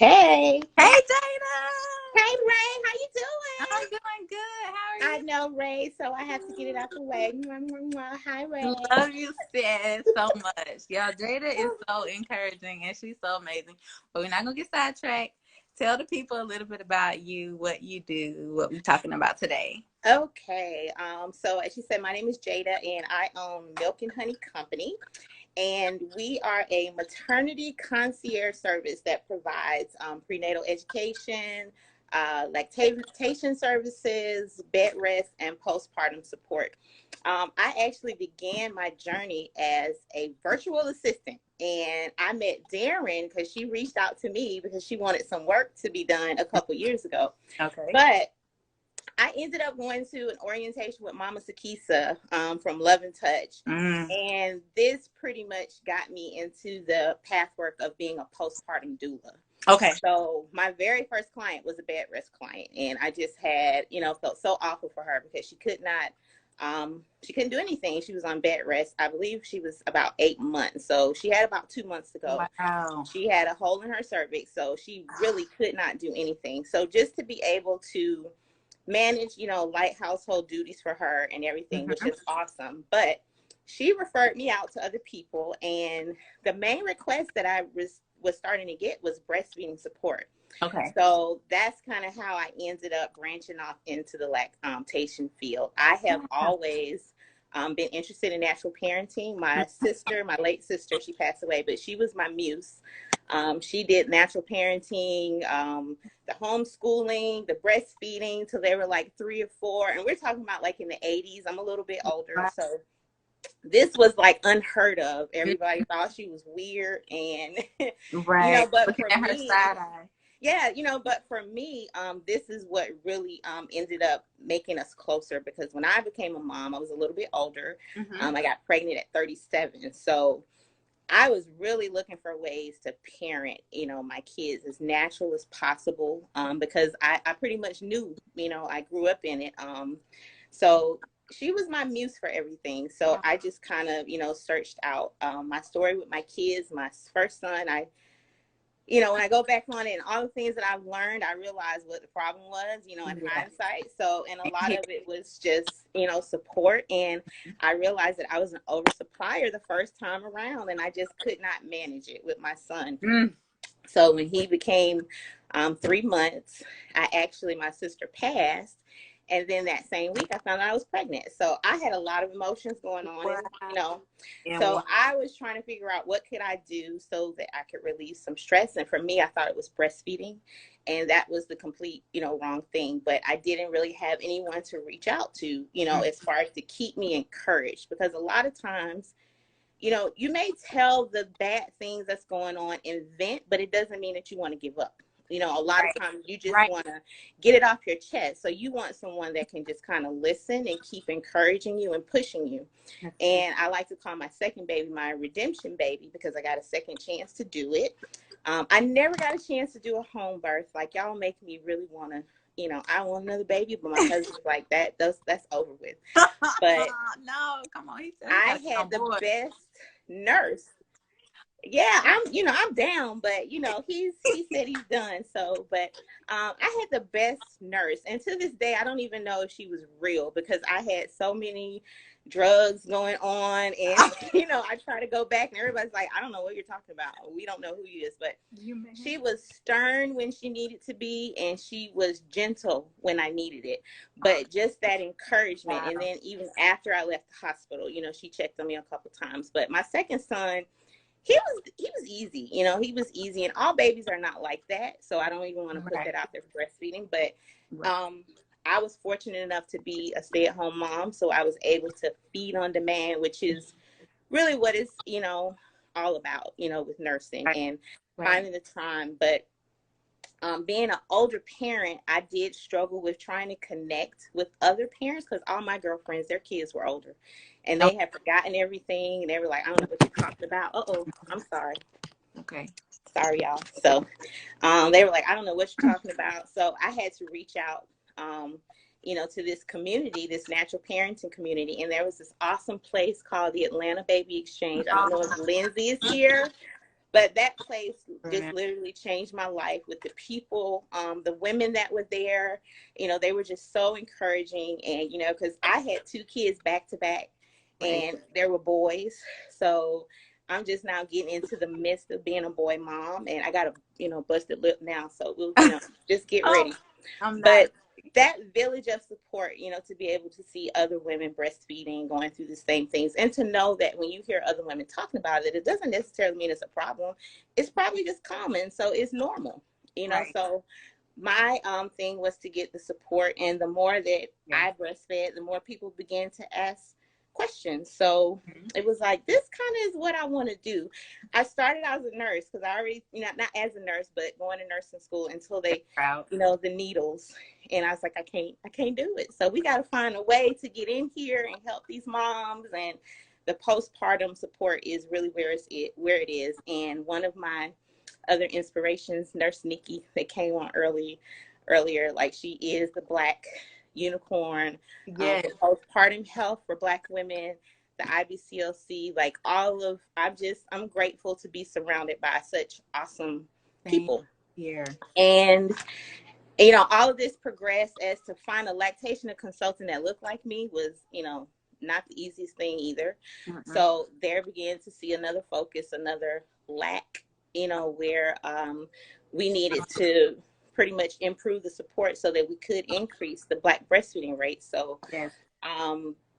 Hey, Hey, Jada. hey, Ray, how you I'm doing? doing good. How are I you? know Ray, so I have to get it out the way. Mwah, mwah, mwah. Hi, Ray. Love you, sis, so much. Yo, Jada is so encouraging and she's so amazing. But we're not gonna get sidetracked. Tell the people a little bit about you, what you do, what we're talking about today. Okay, so as you said, my name is Jada, and I own Milk and Honey Company, and we are a maternity concierge service that provides prenatal education, lactation services, bed rest, and postpartum support. I actually began my journey as a virtual assistant, and I met Darren because she reached out to me because she wanted some work to be done a couple years ago. Okay. But I ended up going to an orientation with Mama Sakisa from Love and Touch. And this pretty much got me into the pathwork of being a postpartum doula. Okay. So my very first client was a bed rest client. And I just had, felt so awful for her because she couldn't do anything. She was on bed rest. I believe she was about 8 months. So she had about 2 months to go. Wow. She had a hole in her cervix. So she really could not do anything. So just to be able to manage, light household duties for her and everything, which is awesome. But she referred me out to other people. And the main request that I was starting to get was breastfeeding support. Okay. So that's kind of how I ended up branching off into the lactation field. I have always been interested in natural parenting. My sister, my late sister, she passed away, but she was my muse. She did natural parenting, the homeschooling, the breastfeeding till they were like 3 or 4. And we're talking about like in the 80s. I'm a little bit older. So this was like unheard of. Everybody thought she was weird. And, Right. but looking for at her me, side eye. yeah, but for me, this is what really ended up making us closer because when I became a mom, I was a little bit older. I got pregnant at 37. So I was really looking for ways to parent, my kids as natural as possible because I pretty much knew, I grew up in it. So she was my muse for everything. So I just kind of, searched out my story with my kids. My first son, when I go back on it and all the things that I've learned, I realized what the problem was, in hindsight. So, and a lot of it was just, support. And I realized that I was an oversupplier the first time around and I just could not manage it with my son. So when he became 3 months, my sister passed. And then that same week, I found out I was pregnant. So I had a lot of emotions going on, So I was trying to figure out what could I do so that I could relieve some stress. And for me, I thought it was breastfeeding. And that was the complete, wrong thing. But I didn't really have anyone to reach out to, as far as to keep me encouraged. Because a lot of times, you may tell the bad things that's going on and vent, but it doesn't mean that you want to give up. A lot of times you just want to get it off your chest. So you want someone that can just kind of listen and keep encouraging you and pushing you. And I like to call my second baby my redemption baby because I got a second chance to do it. I never got a chance to do a home birth. Like y'all make me really want to, I want another baby, but my husband's like that's over with. But no, come on. I had the best nurse. Yeah, I'm down, but he said he's done. So, but I had the best nurse, and to this day, I don't even know if she was real because I had so many drugs going on, and I try to go back, and everybody's like, I don't know what you're talking about. We don't know who he is, but she was stern when she needed to be, and she was gentle when I needed it. But just that encouragement, and then even after I left the hospital, she checked on me a couple times. But my second son. He was easy, he was easy, and all babies are not like that. So I don't even want to put that out there for breastfeeding. But I was fortunate enough to be a stay-at-home mom, so I was able to feed on demand, which is really what it's all about, with nursing and finding the time. But being an older parent, I did struggle with trying to connect with other parents because all my girlfriends, their kids were older. And they had forgotten everything. And they were like, I don't know what you're talking about. Uh-oh, I'm sorry. Okay. Sorry, y'all. So they were like, I don't know what you're talking about. So I had to reach out, to this community, this natural parenting community. And there was this awesome place called the Atlanta Baby Exchange. I don't know if Lindsay is here. But that place just literally changed my life with the people, the women that were there. You know, they were just so encouraging. And, you know, because I had 2 kids back to back, and there were boys. So I'm just now getting into the midst of being a boy mom, and I got a, you know, busted lip now. So we'll, you know, just get ready. But that village of support, you know, to be able to see other women breastfeeding, going through the same things, and to know that when you hear other women talking about it, it doesn't necessarily mean it's a problem. It's probably just common. So it's normal, you know. So my thing was to get the support, and the more that I breastfed, the more people began to ask questions. So it was like, this kind of is what I want to do. I started out as a nurse because I already, you know, not as a nurse, but going to nursing school until they, you know, the needles. And I was like, I can't do it. So we got to find a way to get in here and help these moms. And the postpartum support is really where it is. And one of my other inspirations, Nurse Nikki, that came on earlier, like, she is the Black unicorn for postpartum health for Black women, the IBCLC, like all of, I'm grateful to be surrounded by such awesome people here. And you know, all of this progressed as to find a lactation consultant that looked like me was, you know, not the easiest thing either. So there began to see another focus, another lack, you know, where we needed to pretty much improve the support so that we could increase the Black breastfeeding rate. So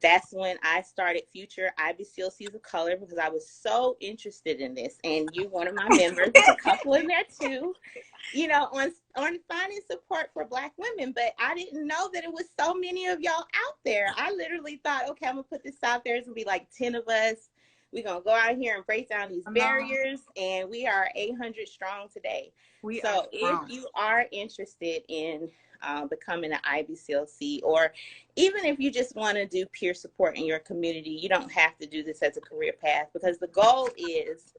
that's when I started Future IBCLCs of Color, because I was so interested in this. And you, one of my members, there's a couple in there too, you know, on finding support for Black women. But I didn't know that it was so many of y'all out there. I literally thought, okay, I'm gonna put this out there. It's gonna be like 10 of us. We're gonna go out here and break down these barriers, and we are 800 strong today. So if you are interested in becoming an IBCLC, or even if you just want to do peer support in your community, you don't have to do this as a career path, because the goal is,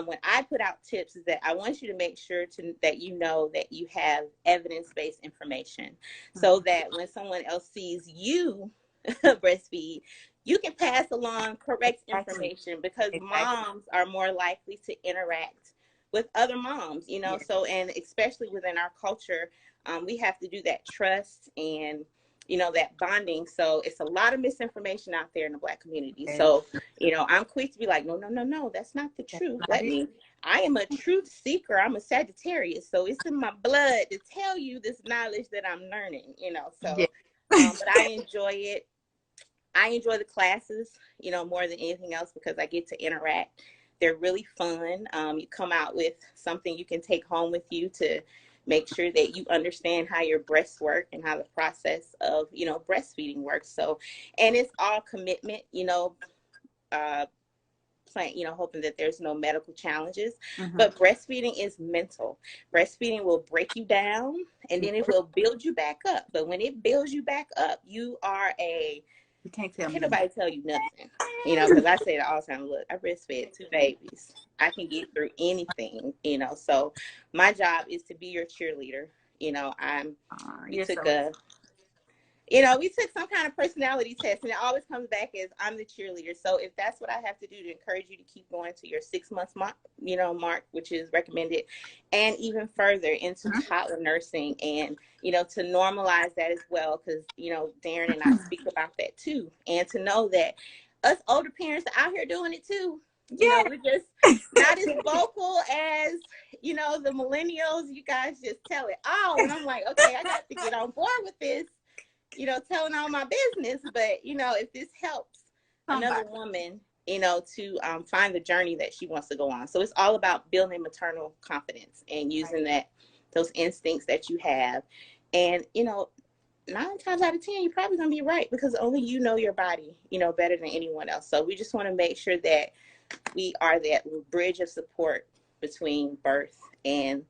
when I put out tips, is that I want you to make sure that you know that you have evidence-based information, so that when someone else sees you breastfeed, you can pass along correct information, because moms are more likely to interact with other moms, you know. So, and especially within our culture, we have to do that trust and, you know, that bonding. So it's a lot of misinformation out there in the Black community. So, you know, I'm quick to be like, no, that's not the truth. I am a truth seeker. I'm a Sagittarius. So it's in my blood to tell you this knowledge that I'm learning, you know. So, but I enjoy it. I enjoy the classes, you know, more than anything else, because I get to interact. They're really fun. You come out with something you can take home with you to make sure that you understand how your breasts work and how the process of, you know, breastfeeding works. So, and it's all commitment, you know, hoping that there's no medical challenges. But breastfeeding is mental. Breastfeeding will break you down, and then it will build you back up. But when it builds you back up, you are can't nobody tell you nothing, you know, because I say it all the time. Look, I breastfed 2 babies. I can get through anything, you know. So my job is to be your cheerleader. You know, we took some kind of personality test, and it always comes back as I'm the cheerleader. So if that's what I have to do to encourage you to keep going to your 6 months mark, which is recommended, and even further into toddler nursing, and, you know, to normalize that as well, because, you know, Darren and I speak about that too, and to know that us older parents are out here doing it too. You know, we're just not as vocal as, you know, the millennials. You guys just tell it all, and I'm like, okay, I got to get on board with this. You know, telling all my business. But, you know, if this helps another woman, you know, to find the journey that she wants to go on. So it's all about building maternal confidence and using those instincts that you have. And, you know, 9 times out of 10, you're probably going to be right, because only you know your body, you know, better than anyone else. So we just want to make sure that we are that bridge of support between birth and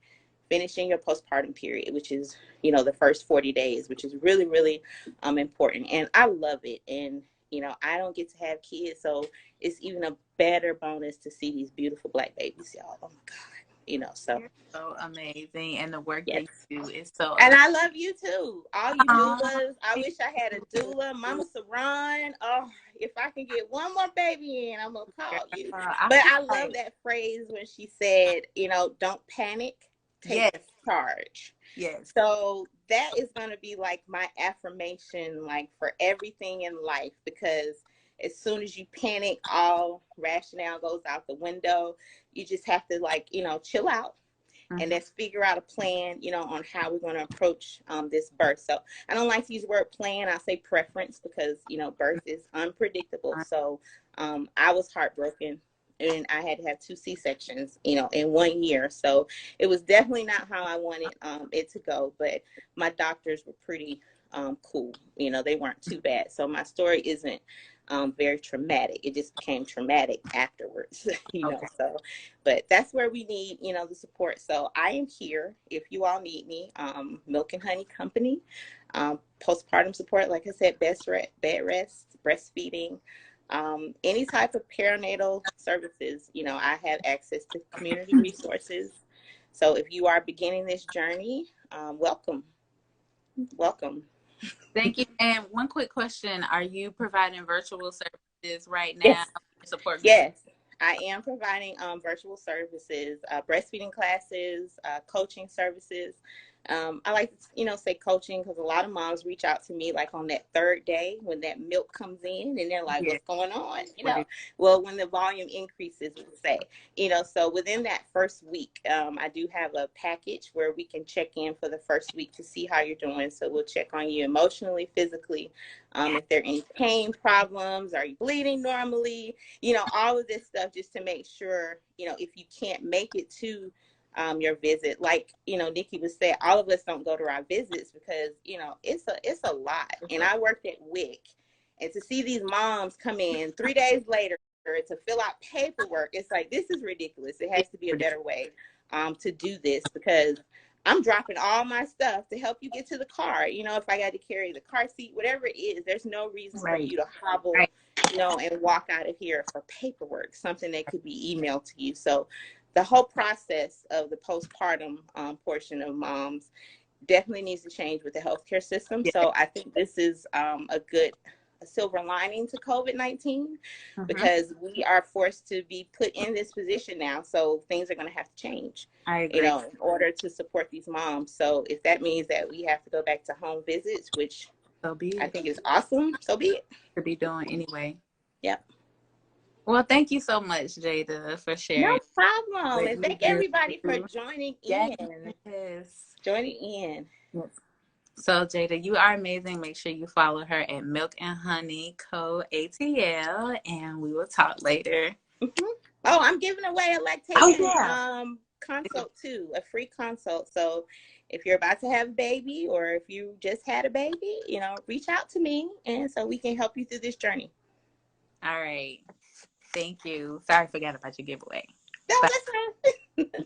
finishing your postpartum period, which is, you know, the first 40 days, which is really, really important. And I love it. And, you know, I don't get to have kids, so it's even a better bonus to see these beautiful Black babies, y'all. Oh my God. So. You're so amazing, and the work that Yes. you do is so And amazing. I love you too. All you Aw, doulas. I wish I had a doula. Mama Saran. Oh, if I can get one more baby in, I'm going to call you. I But feel I love like, that phrase when she said, don't panic, take yes, charge. yes. So that is going to be like my affirmation, like for everything in life, because as soon as you panic, all rationale goes out the window. You just have to chill out and let's figure out a plan, on how we're going to approach this birth. So I don't like to use the word plan. I say preference because, birth is unpredictable. So I was heartbroken and I had to have 2 C-sections, in 1 year. So it was definitely not how I wanted it to go. But my doctors were pretty cool. They weren't too bad. So my story isn't very traumatic. It just became traumatic afterwards, Okay. So, but that's where we need, the support. So I am here if you all need me. Milk and Honey Company, postpartum support, like I said, bed rest, breastfeeding, any type of perinatal services. I have access to community resources. So if you are beginning this journey, welcome. Thank you. And one quick question: are you providing virtual services right now? Yes. Support group. Yes, I am providing virtual services, breastfeeding classes, coaching services. I like to, say coaching because a lot of moms reach out to me like on that 3rd day when that milk comes in and they're like, Yeah. what's going on? Right. Well, when the volume increases, we'll say, so within that first week, I do have a package where we can check in for the first week to see how you're doing. So we'll check on you emotionally, physically, if there are any pain problems, are you bleeding normally? All of this stuff just to make sure, if you can't make it to your visit, like, Nikki was saying, all of us don't go to our visits because, it's a lot. And I worked at WIC, and to see these moms come in 3 days later to fill out paperwork, it's like, this is ridiculous. It has to be a better way to do this because I'm dropping all my stuff to help you get to the car. If I got to carry the car seat, whatever it is, there's no reason for you to hobble, Right. and walk out of here for paperwork, something that could be emailed to you. So the whole process of the postpartum portion of moms definitely needs to change with the healthcare system. Yeah. So I think this is a silver lining to COVID-19 because we are forced to be put in this position now. So things are going to have to change, I agree. in order to support these moms. So if that means that we have to go back to home visits, which So be I it. think is awesome, so be it. To be doing anyway. Yep. Well, thank you so much, Jada, for No sharing. problem. And thank everybody for joining in. Yes. Joining in. Yes. So, Jada, you are amazing. Make sure you follow her at Milk and Honey Co Atl, and we will talk later. Mm-hmm. Oh, I'm giving away a lactation consult too, a free consult. So if you're about to have a baby or if you just had a baby, reach out to me and so we can help you through this journey. All right. Thank you. Sorry, I forgot about your giveaway. No, that's fine.